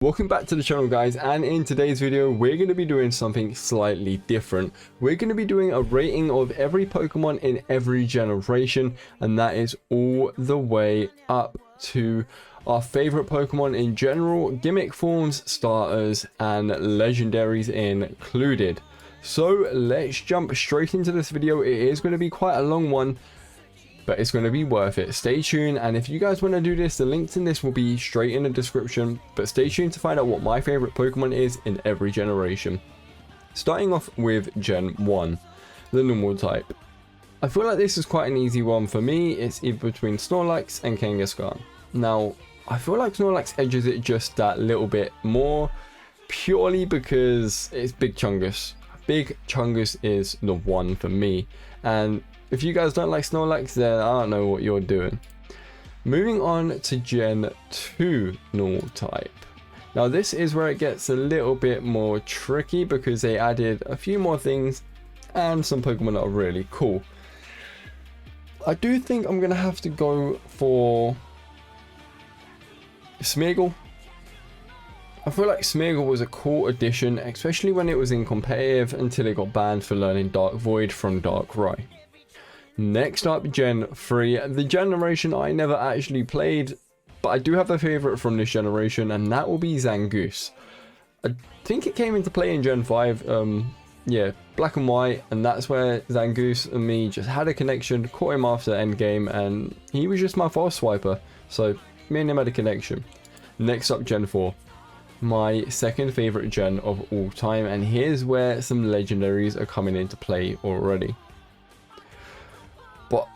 Welcome back to the channel, guys, and in today's video we're going to be doing something slightly different. We're going to be doing a rating of every Pokemon in every generation, and that is all the way up to our favorite Pokemon in general, gimmick forms, starters, and legendaries included. So let's jump straight into this video. It is going to be quite a long one, but it's going to be worth it. Stay tuned, and if you guys want to do this, the links in this will be straight in the description, but stay tuned to find out what my favorite Pokemon is in every generation. Starting off with Gen 1, the normal type. I feel like this is quite an easy one for me. It's either between Snorlax and Kangaskhan. Now, I feel like Snorlax edges it just that little bit more, purely because it's Big Chungus. Big Chungus is the one for me, and if you guys don't like Snorlax, then I don't know what you're doing. Moving on to Gen 2 normal type. Now this is where it gets a little bit more tricky because they added a few more things and some Pokemon that are really cool. I do think I'm going to have to go for Smeargle. I feel like Smeargle was a cool addition, especially when it was in competitive until it got banned for learning Dark Void from Darkrai. Next up, Gen 3, the generation I never actually played, but I do have a favorite from this generation, and that will be Zangoose. I think it came into play in Gen 5, yeah, Black and White, and that's where Zangoose and me just had a connection, caught him after endgame, and he was just my fast swiper, so me and him had a connection. Next up, Gen 4, my second favorite gen of all time, and here's where some legendaries are coming into play already. But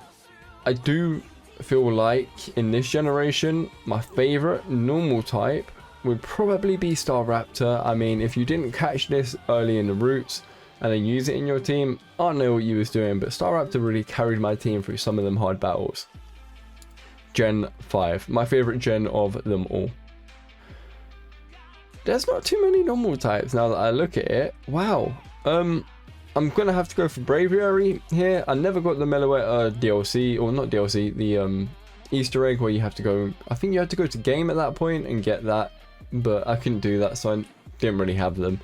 I do feel like in this generation, my favorite normal type would probably be Staraptor. I mean, if you didn't catch this early in the roots and then use it in your team, I don't know what you was doing, but Staraptor really carried my team through some of them hard battles. Gen 5, my favorite gen of them all. There's not too many normal types now that I look at it. Wow. I'm gonna have to go for Braviary here. I never got the Meloetta DLC, or not DLC, the Easter egg where you have to go, I think you had to go to game at that point and get that, but I couldn't do that, so I didn't really have them.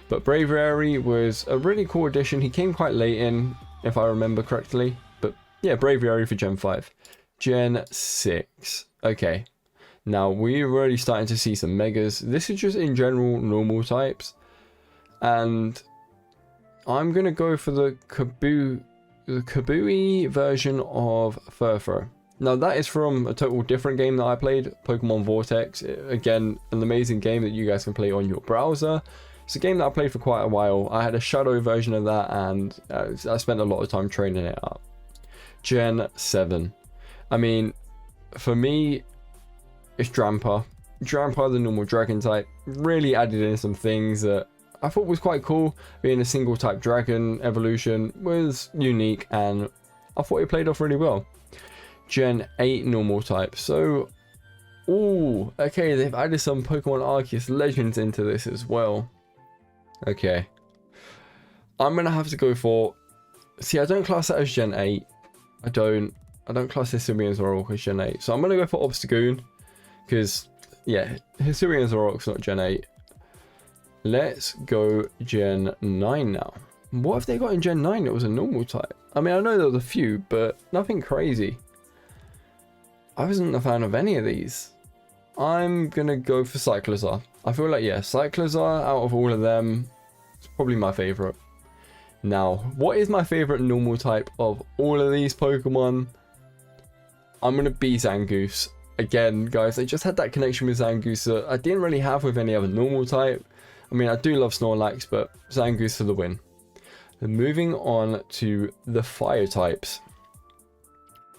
But Braviary was a really cool addition. He came quite late in, if I remember correctly, but yeah, Braviary for Gen 5. Gen 6, okay. Now we're already starting to see some megas. This is just in general normal types, and I'm gonna go for the Kabui version of Furfur. Now that is from a total different game that I played, Pokemon Vortex. Again, an amazing game that you guys can play on your browser. It's a game that I played for quite a while. I had a shadow version of that, and I spent a lot of time training it up. Gen 7. I mean, for me, it's Drampa. Drampa, the normal dragon type, really added in some things that I thought was quite cool. Being a single type dragon evolution was unique, and I thought it played off really well. Gen 8 normal type. So, ooh, okay, they've added some Pokemon Arceus Legends into this as well. Okay. I'm gonna have to go for, see, I don't class that as Gen 8. I don't class Hisuian Zoroark as Gen 8. So I'm gonna go for Obstagoon, because yeah, Hisuian Zoroark's not Gen 8. Let's go Gen 9 now. What have they got in Gen 9 that was a normal type? I mean, I know there was a few, but nothing crazy. I wasn't a fan of any of these. I'm gonna go for Cyclizar. I feel like, yeah, Cyclizar out of all of them, it's probably my favorite. Now, what is my favorite normal type of all of these Pokemon? I'm gonna be Zangoose. Again, guys, I just had that connection with Zangoose that I didn't really have with any other normal type. I mean, I do love Snorlax, but Zangoose for the win. Then moving on to the fire types.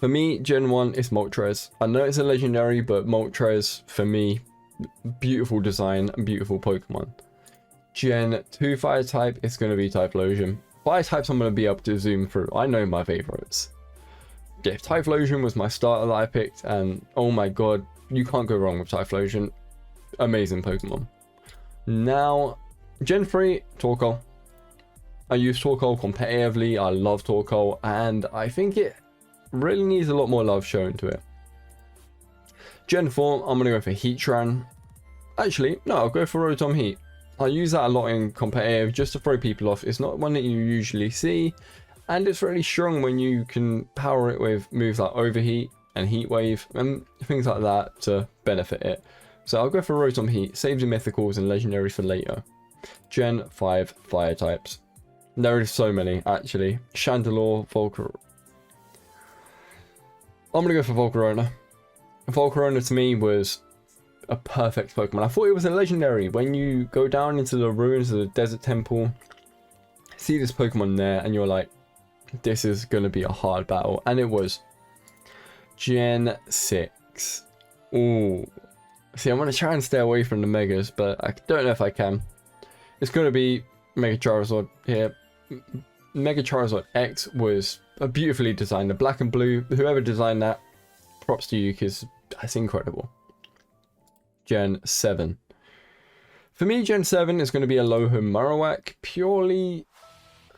For me, Gen 1 is Moltres. I know it's a legendary, but Moltres, for me, beautiful design and beautiful Pokemon. Gen 2 fire type is going to be Typhlosion. Fire types I'm going to be able to zoom through. I know my favorites. Yeah, Typhlosion was my starter that I picked, and oh my god, you can't go wrong with Typhlosion. Amazing Pokemon. Now, Gen 3, Torkoal. I use Torkoal competitively. I love Torkoal, and I think it really needs a lot more love shown to it. Gen 4, I'm going to go for Heatran. Actually, no, I'll go for Rotom Heat. I use that a lot in competitive just to throw people off. It's not one that you usually see, and it's really strong when you can power it with moves like Overheat and Heat Wave and things like that to benefit it. So I'll go for Rotom Heat, saves you mythicals and legendaries for later. Gen 5 fire types. There are so many actually. Chandelure, Volcar. I'm gonna go for Volcarona. Volcarona to me was a perfect Pokemon. I thought it was a legendary. When you go down into the ruins of the desert temple, see this Pokemon there and you're like, this is going to be a hard battle. And it was. Gen 6. Ooh. See, I'm going to try and stay away from the Megas, but I don't know if I can. It's going to be Mega Charizard here. Mega Charizard X was a beautifully designed. The black and blue, whoever designed that, props to you because that's incredible. Gen 7. For me, Gen 7 is going to be a Alolan Marowak, purely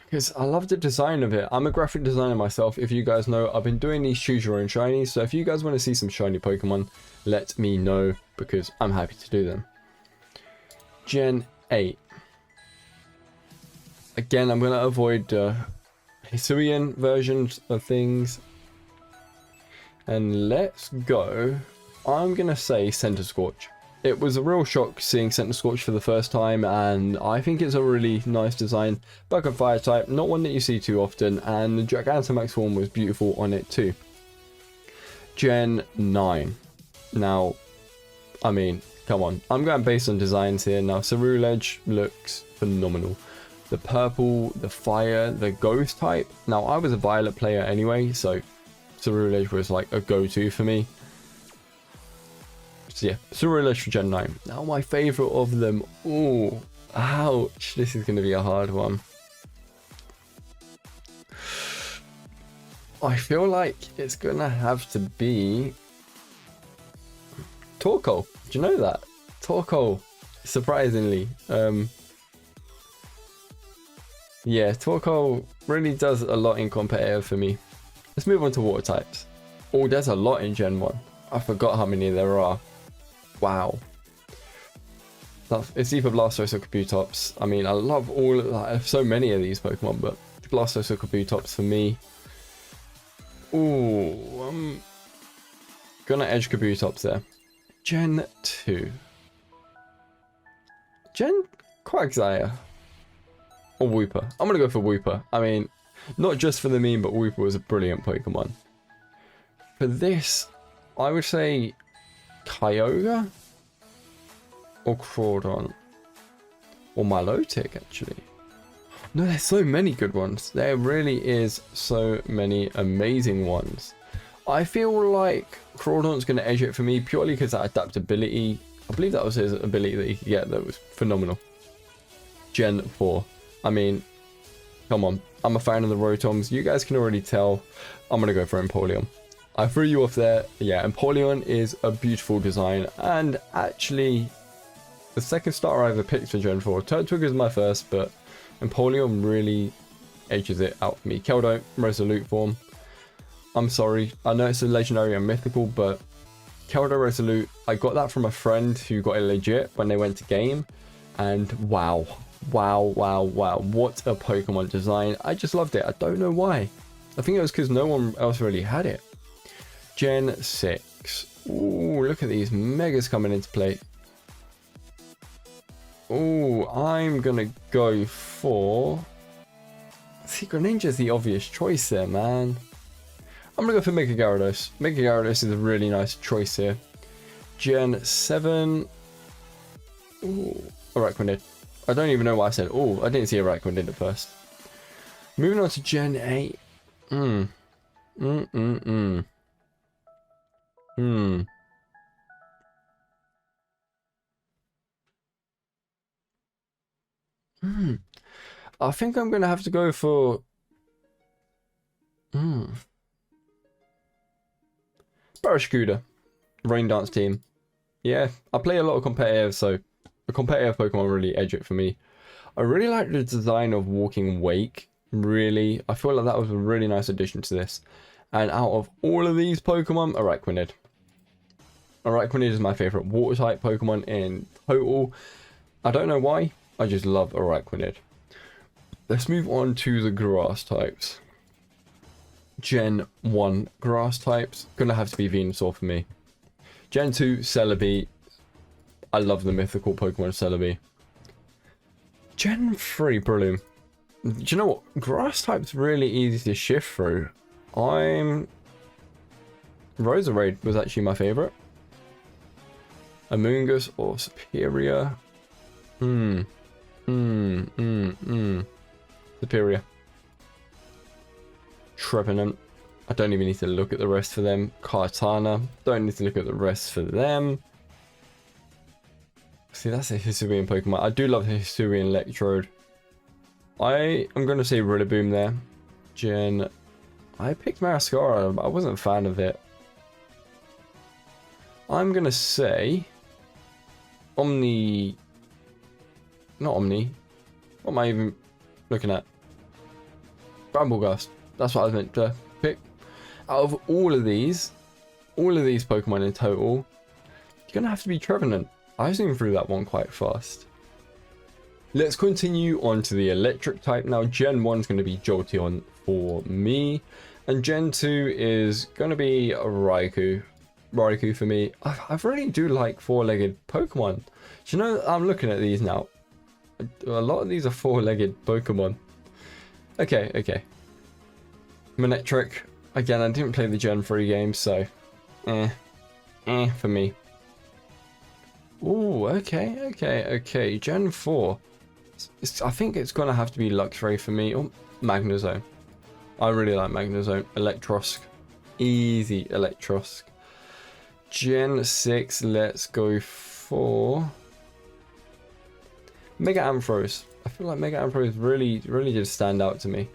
because I love the design of it. I'm a graphic designer myself. If you guys know, I've been doing these choose your own shinies. So if you guys want to see some shiny Pokemon, let me know because I'm happy to do them. Gen 8. Again, I'm going to avoid Hisuian versions of things. And let's go. I'm going to say Center Scorch. It was a real shock seeing Center Scorch for the first time, and I think it's a really nice design. Bug and Fire type, not one that you see too often, and the Gigantamax form was beautiful on it too. Gen 9. Now, I mean, come on. I'm going based on designs here. Now, Cerulege looks phenomenal. The purple, the fire, the ghost type. Now, I was a violet player anyway, so Cerulege was like a go-to for me. So yeah, Cerulege for Gen 9. Now my favourite of them. Ooh, ouch. This is going to be a hard one. I feel like it's going to have to be Torkoal. Do you know that? Torkoal, surprisingly. Yeah, Torkoal really does a lot in competitive for me. Let's move on to water types. Oh, there's a lot in Gen 1. I forgot how many there are. Wow. It's either Blastoise or Kabutops. I mean, I love so many of these Pokemon, but Blastoise or Kabutops for me. Ooh, I'm gonna edge Kabutops there. Gen 2. Gen Quagsire. Or Wooper. I'm gonna go for Wooper. I mean, not just for the meme, but Wooper was a brilliant Pokemon. For this, I would say Kyogre or Crawdon or Milotic actually. No, there's so many good ones. There really is so many amazing ones. I feel like Crawdon's going to edge it for me purely because that adaptability. I believe that was his ability that he could get that was phenomenal. Gen 4. I mean, come on. I'm a fan of the Rotoms. You guys can already tell. I'm going to go for Empoleon. I threw you off there. Yeah, Empoleon is a beautiful design. And actually, the second starter I ever picked for Gen 4. Turtwig is my first, but Empoleon really edges it out for me. Keldo, Resolute form. I'm sorry. I know it's a legendary and mythical, but Keldo Resolute, I got that from a friend who got it legit when they went to game. And wow. Wow, wow, wow. What a Pokemon design. I just loved it. I don't know why. I think it was because no one else really had it. Gen 6. Ooh, look at these Megas coming into play. Ooh, I'm gonna go for... Secret Ninja's the obvious choice there, man. I'm gonna go for Mega Gyarados. Mega Gyarados is a really nice choice here. Gen 7. Ooh, Araquanid. I don't even know why I said, oh, I didn't see Araquanid at first. Moving on to Gen 8. I think I'm gonna have to go for Barraskewda, Rain Dance team. Yeah, I play a lot of competitive, so the competitive Pokemon really edge it for me. I really like the design of Walking Wake. Really, I feel like that was a really nice addition to this. And out of all of these Pokemon, Araquanid. Araquanid is my favorite water type Pokemon in total. I don't know why, I just love Araquanid. Let's move on to the grass types. Gen 1 grass types, gonna have to be Venusaur for me. Gen 2 Celebi, I love the mythical Pokemon Celebi. Gen 3 Breloom. Do you know what? Grass type's really easy to shift through. Roserade was actually my favorite. Amoonguss or Superior. Superior. Trevenant. I don't even need to look at the rest for them. Kartana. Don't need to look at the rest for them. See, that's a Hisuian Pokemon. I do love the Hisuian Electrode. I am going to say Rillaboom there. I picked Marascara. I wasn't a fan of it. I'm going to say Omni. Not Omni. What am I even looking at? Bramblegast. That's what I was meant to pick. Out of all of these Pokemon in total, you're going to have to be Trevenant. I zoomed through that one quite fast. Let's continue on to the electric type now. Gen 1 is going to be Jolteon for me. And Gen 2 is going to be Raikou. Raikou for me. I really do like four-legged Pokemon. Do you know, I'm looking at these now. A lot of these are four-legged Pokemon. Okay. Manectric. Again, I didn't play the Gen 3 games, so for me. Ooh, okay. Gen 4. I think it's going to have to be Luxray for me. Or Magnezone. I really like Magnezone. Electrosk. Easy Electrosk. Gen 6, let's go for Mega Ampharos. I feel like Mega Ampharos really did stand out to me.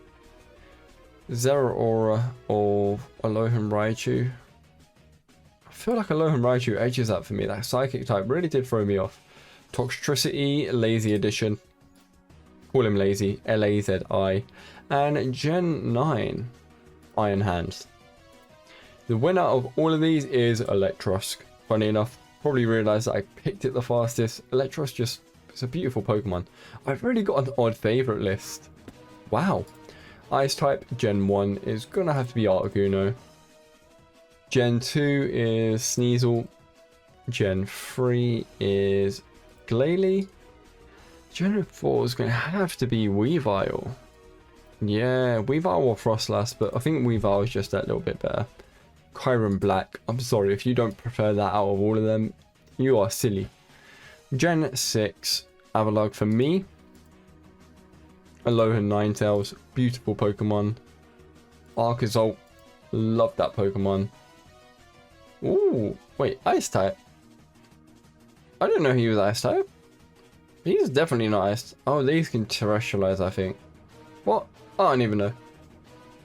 Zeraora or Alolan Raichu. I feel like Alolan Raichu edges that for me. That Psychic type really did throw me off. Toxtricity, Lazy Edition. Call him Lazy, L-A-Z-I. And Gen 9, Iron Hands. The winner of all of these is Electrosk. Funny enough, probably realised that I picked it the fastest. Electrosk it's a beautiful Pokemon. I've really got an odd favourite list. Wow. Ice type, Gen 1 is going to have to be Articuno. Gen 2 is Sneasel. Gen 3 is Glalie. Gen 4 is going to have to be Weavile. Yeah, Weavile or Frostlass, but I think Weavile is just that little bit better. Kyurem Black. I'm sorry, if you don't prefer that out of all of them, you are silly. Gen 6, Avalugg for me. Alolan Ninetales, beautiful Pokemon. Arcazult, love that Pokemon. Ooh, wait, Ice type? I didn't know he was Ice type. He's definitely not Ice. Oh, these can terrestrialize, I think. What? I don't even know.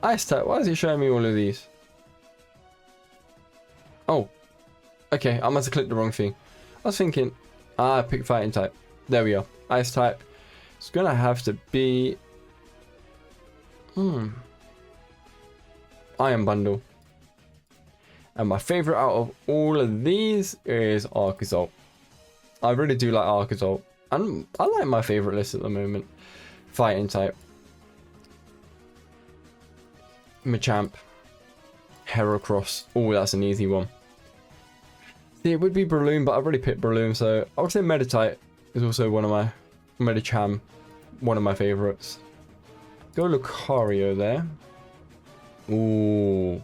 Ice type, why is it showing me all of these? Oh, okay, I must have clicked the wrong thing. I was thinking, I picked Fighting type. There we go, Ice type. It's gonna have to be Iron Bundle. And my favourite out of all of these is Arcazult. I really do like Arcazult. And I like my favourite list at the moment. Fighting type. Machamp. Heracross. Oh, that's an easy one. See, it would be Breloom, but I've already picked Breloom, so I would say Meditite is also one of my Medicham, one of my favourites. Go Lucario there. Ooh.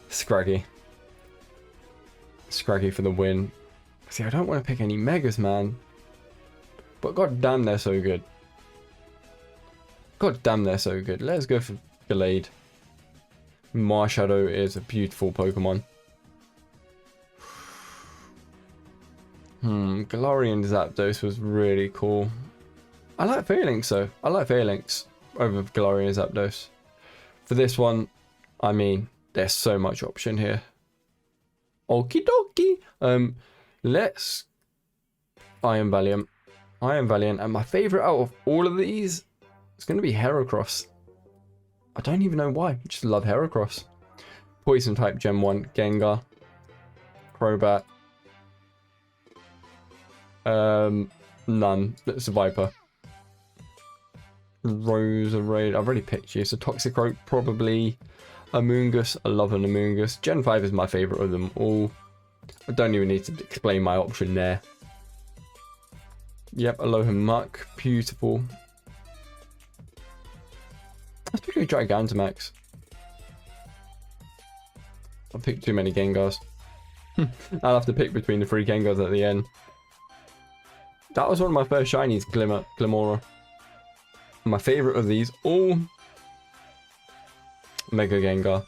Scraggy. Scraggy for the win. See, I don't want to pick any Megas, man. But god damn, they're so good. God damn, they're so good. Let's go for Gallade. Marshadow is a beautiful Pokemon. Galarian Zapdos was really cool. I like Phalanx though. I like Phalanx over Galarian Zapdos. For this one, I mean, there's so much option here. Okie dokie. Let's Iron Valiant. And my favourite out of all of these is going to be Heracross. I don't even know why. I just love Heracross. Poison type Gen 1, Gengar. Crobat. None. It's a Viper. Roserade. I've already picked you. So Toxicroak, probably. Amoonguss. I love an Amoonguss. Gen 5 is my favourite of them all. I don't even need to explain my option there. Yep, Aloha Muck. Beautiful. Let's pick a Gigantamax. I picked too many Gengars. I'll have to pick between the 3 Gengars at the end. That was one of my first shinies, Glimora. My favourite of these all Mega Gengar.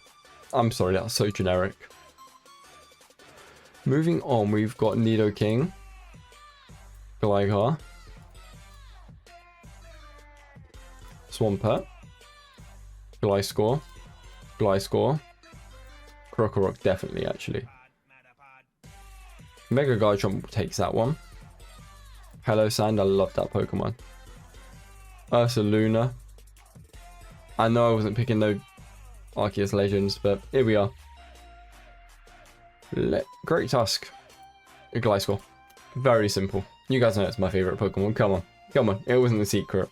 I'm sorry, that's so generic. Moving on, we've got Nidoking, Gligar, Swampert, Gliscor, Krokorok definitely actually. Mega Garchomp takes that one. Hello Sand, I love that Pokemon. Ursaluna. I know I wasn't picking no Arceus Legends, but here we are. Great Tusk. Gliscor. Very simple. You guys know it's my favourite Pokemon. Come on. Come on. It wasn't a secret.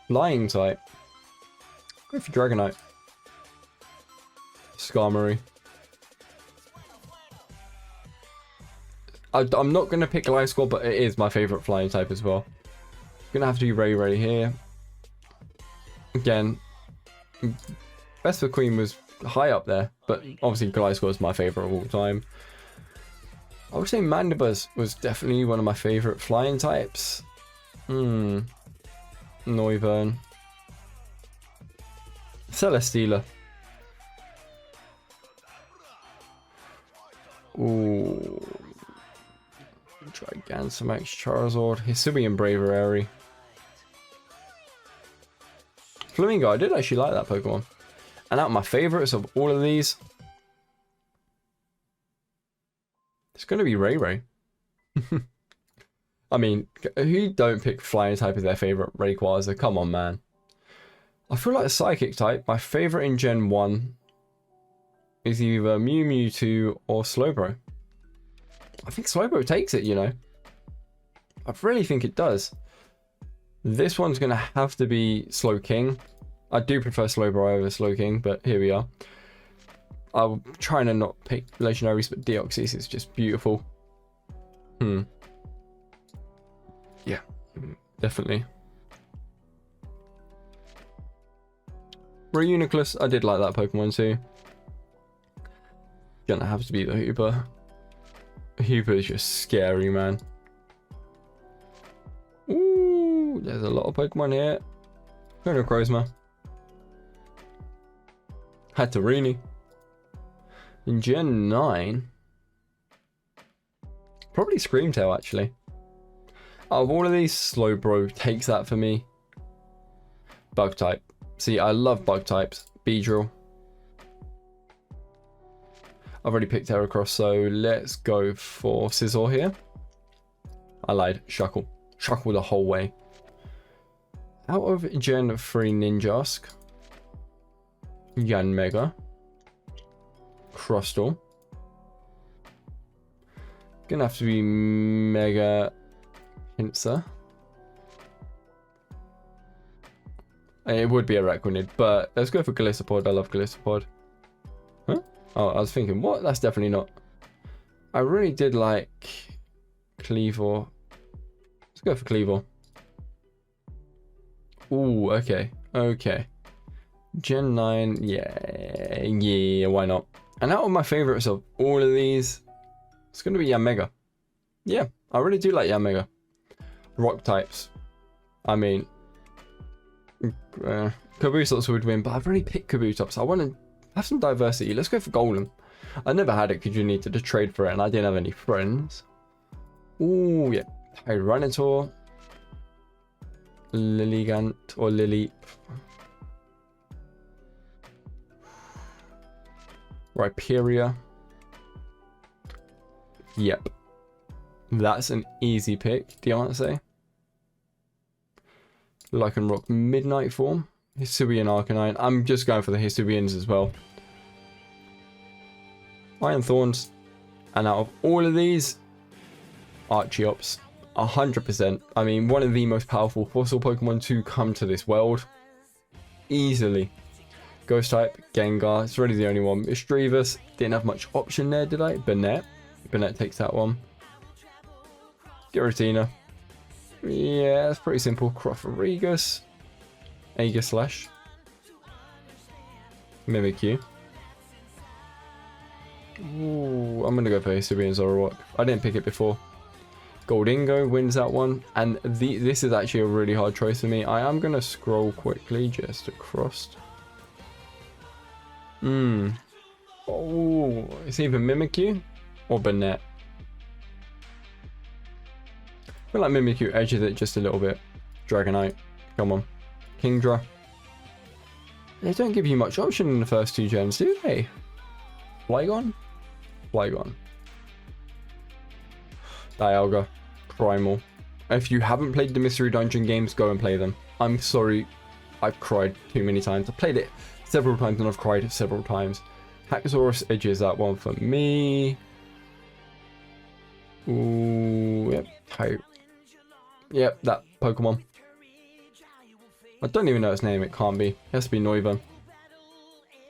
Flying type. Go for Dragonite. Skarmory. I'm not going to pick Gliscor, but it is my favourite flying type as well. Going to have to do Ray here. Again, Best for Queen was high up there, but obviously Gliscor is my favourite of all time. I would say Mandibuzz was definitely one of my favourite flying types. Noivern. Celesteela. Ooh. Gigantamax, Charizard, Hisuian Braviary. Flamingo, I did actually like that Pokemon. And out of my favourites of all of these, it's going to be Ray. I mean, who don't pick flying type as their favourite? Rayquaza, come on man. I feel like a Psychic type, my favourite in Gen 1 is either Mew, Mewtwo or Slowbro. I think Slowbro takes it, you know. I really think it does. This one's going to have to be Slowking. I do prefer Slowbro over Slowking, but here we are. I'm trying to not pick legendaries, but Deoxys is just beautiful. Yeah, definitely. Reuniclus, I did like that Pokemon too. Gonna have to be the Hooper. Hooper is just scary, man. Ooh, there's a lot of Pokemon here. Chronocrozma. Hatterene. In Gen 9, probably Screamtail actually. Out of all of these, Slowbro takes that for me. Bug type. See, I love bug types. Beedrill. I've already picked Heracross, so let's go for Scizor here. I lied. Shuckle. Shuckle the whole way. Out of Gen 3 Ninjask. Yanmega. Crustle. Gonna have to be Mega Pinsir. It would be a Araquanid, but let's go for Golisopod. I love Golisopod. Huh? Oh, I was thinking, what? That's definitely not. I really did like Cleavor. Let's go for Cleavor. Ooh, okay. Okay. Gen 9, yeah, why not? And out of my favourites of all of these, it's going to be Yanmega. Yeah, I really do like Yanmega. Rock types. I mean, Kabutops would win, but I've already picked Kabutops. I want to have some diversity. Let's go for Golem. I never had it because you needed to trade for it, and I didn't have any friends. Ooh, yeah. Tyranitar. Lilligant or Lily. Rhyperior. Yep. That's an easy pick, Diancie. Lycanroc Midnight form. Hisuian Arcanine. I'm just going for the Hisuians as well. Iron Thorns. And out of all of these, Archeops. 100%. I mean, one of the most powerful fossil Pokemon to come to this world. Easily. Ghost type, Gengar. It's really the only one. Mischievous. Didn't have much option there, did I? Banette. Banette takes that one. Giratina. Yeah, that's pretty simple. Croforigus. Aegislash. Mimikyu. Ooh, I'm gonna go for Hisuian Zoroark. I didn't pick it before. Goldingo wins that one, and this is actually a really hard choice for me. I am gonna scroll quickly just across. Oh, it's either Mimikyu or Banette. I feel like Mimikyu edges it just a little bit. Dragonite, come on. Kingdra. They don't give you much option in the first two gens, do they? Flygon? Flygon. Dialga. Primal. If you haven't played the Mystery Dungeon games, go and play them. I'm sorry, I've cried too many times. I've played it several times and I've cried several times. Haxorus edges that one for me. Ooh, yep. Yep, that Pokemon. I don't even know its name, it can't be. It has to be Noivern.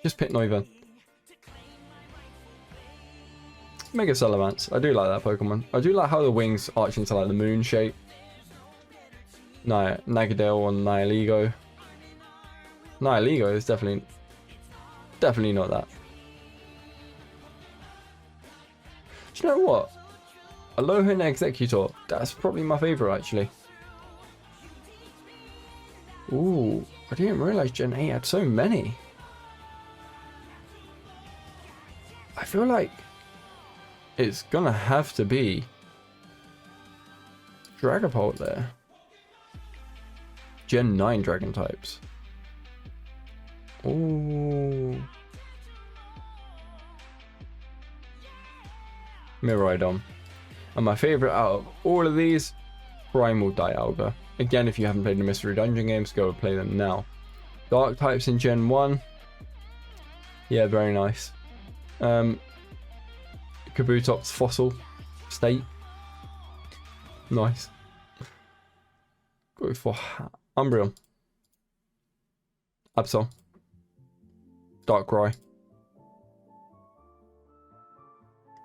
Just pick Noivern. Mega Salamence. I do like that Pokemon. I do like how the wings arch into like the moon shape. Nagadale or Nihilego. Nihilego is definitely not that. Do you know what? Alolan Executor. That's probably my favourite actually. Ooh, I didn't realise Gen 8 had so many. I feel like it's gonna have to be Dragapult there. Gen 9 dragon types. Ooh. Miraidon. And my favourite out of all of these, Primal Dialga. Again, if you haven't played the Mystery Dungeon games, go play them now. Dark types in Gen 1. Yeah, very nice. Kabutops Fossil State. Nice. Go for Umbreon. Absol. Darkrai.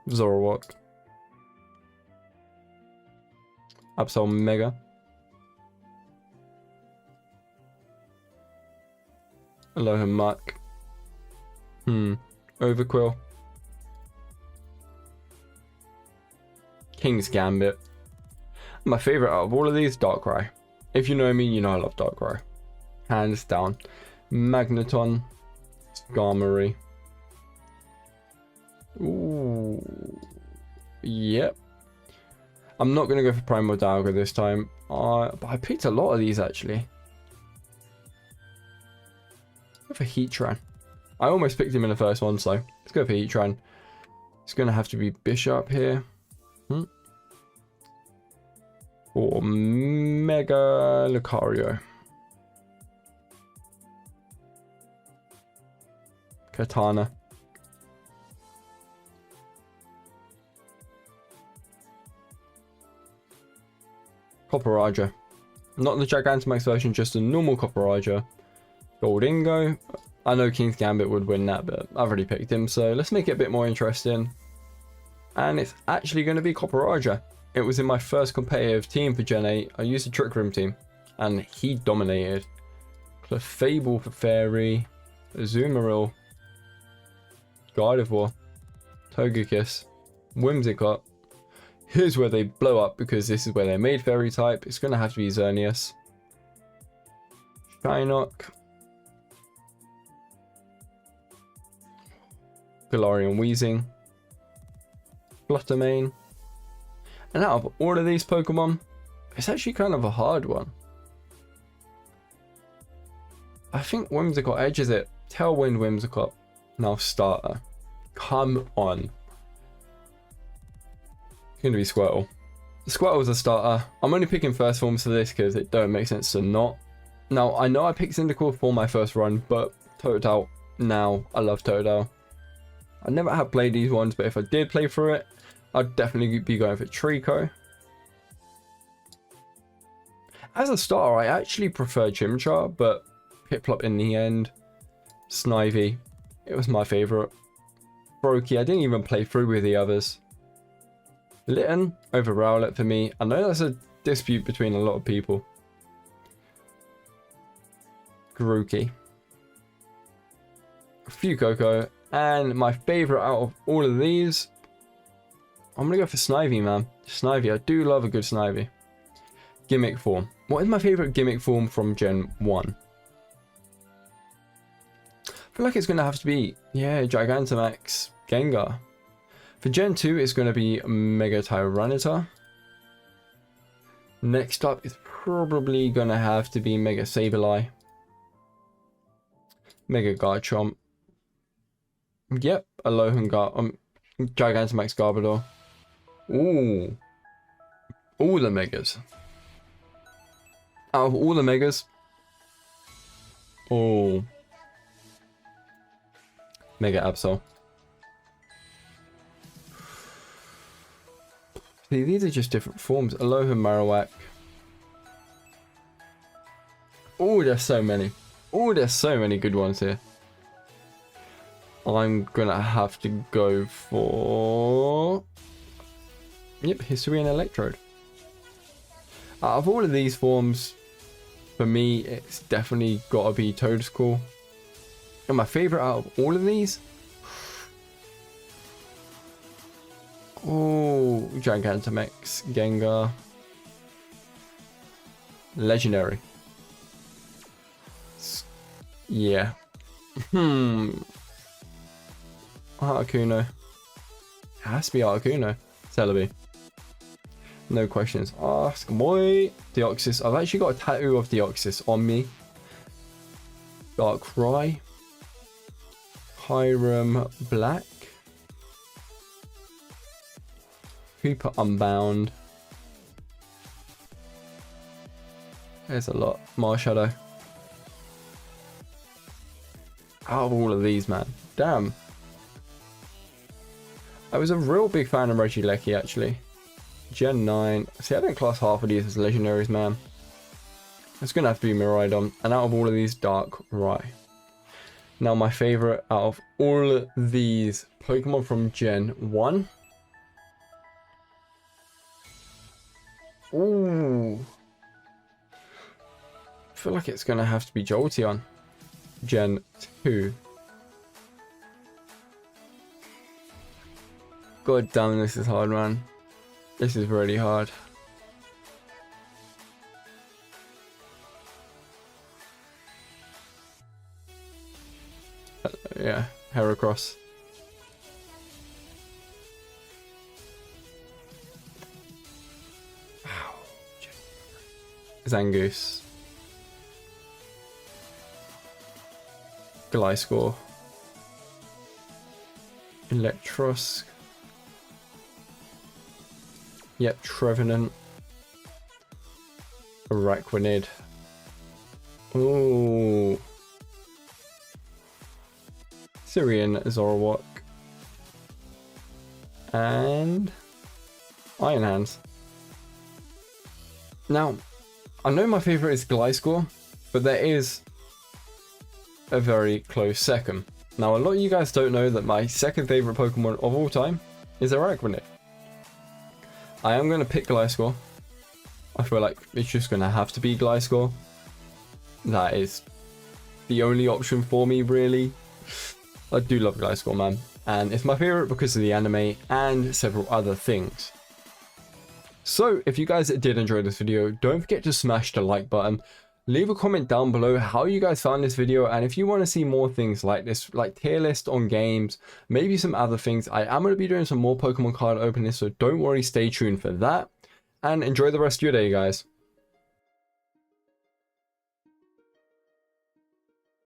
Zoroark. Absol Mega. Aloha Muck. Overquill. King's Gambit. My favourite out of all of these, Darkrai. If you know me, you know I love Darkrai. Hands down. Magneton. Skarmory. Ooh. Yep. I'm not going to go for Primal Dialga this time. But I picked a lot of these actually. Go for Heatran. I almost picked him in the first one, so let's go for Heatran. It's going to have to be Bishop here. Or Mega Lucario. Katana. Copperaja. Not the Gigantamax version, just a normal Copperaja. Goldingo. I know King's Gambit would win that, but I've already picked him, so let's make it a bit more interesting. And it's actually going to be Copperaja. It was in my first competitive team for Gen 8. I used a Trick Room team, and he dominated. Clefable for Fairy. Azumarill. Gardevoir. Togekiss. Whimsicott. Here's where they blow up, because this is where they made Fairy type. It's going to have to be Xerneas. Shinnok. Galarian Weezing. Fluttermane. And out of all of these Pokemon, it's actually kind of a hard one. I think Whimsicott edges it. Tailwind Whimsicott. Now starter. Come on. It's going to be Squirtle. Squirtle's a starter. I'm only picking first forms for this because it don't make sense to not. Now, I know I picked Cyndaquil for my first run, but Totodile now. I love Totodile. I never have played these ones, but if I did play through it, I'd definitely be going for Trico. As a starter, I actually prefer Chimchar, but Piplup in the end. Snivy, it was my favourite. Brokey, I didn't even play through with the others. Litten over Rowlet for me. I know that's a dispute between a lot of people. Grookey. Fuecoco. And my favourite out of all of these, I'm going to go for Snivy, man. Snivy, I do love a good Snivy. Gimmick form. What is my favourite gimmick form from Gen 1? I feel like it's going to have to be, yeah, Gigantamax Gengar. For Gen 2, it's going to be Mega Tyranitar. Next up is probably going to have to be Mega Sableye. Mega Garchomp. Yep, Alolan Gigantamax Garbodor. Ooh. All the Megas. Out of all the Megas. Oh. Mega Absol. See, these are just different forms. Aloha Marowak. Oh, there's so many. Oh, there's so many good ones here. I'm gonna have to go for... Yep, Hisuian Electrode. Out of all of these forms, for me, it's definitely gotta be Toedscool. And my favourite out of all of these... Oh, Gigantamax, Gengar. Legendary. Yeah. Articuno. It has to be Articuno. Celebi. No questions asked. Boy. Deoxys. I've actually got a tattoo of Deoxys on me. Darkrai. Hiram Black. Hooper Unbound. There's a lot. Marshadow. Out of all of these, man. Damn. I was a real big fan of Regieleki, actually. Gen 9. See, I don't class half of these as legendaries, man. It's going to have to be Miraidon. And out of all of these, Darkrai. Now, my favourite out of all of these Pokemon from Gen 1. Ooh. I feel like it's going to have to be Jolteon. Gen 2. God damn, this is hard, man. This is really hard. Yeah, Heracross. Wow. Zangoose. Gliscor. Electros. Yep, Trevenant. Araquanid. Ooh. Syrian Zoroark. And Iron Hands. Now, I know my favourite is Gliscor, but there is a very close second. Now, a lot of you guys don't know that my second favourite Pokemon of all time is Araquanid. I am going to pick Gliscor. I feel like it's just going to have to be Gliscor. That is the only option for me, really. I do love Gliscor, man. And it's my favourite because of the anime and several other things. So, if you guys did enjoy this video, don't forget to smash the like button. Leave a comment down below how you guys found this video, and if you want to see more things like this, like tier list on games, maybe some other things, I am going to be doing some more Pokemon card openings, so don't worry, stay tuned for that, and enjoy the rest of your day, guys.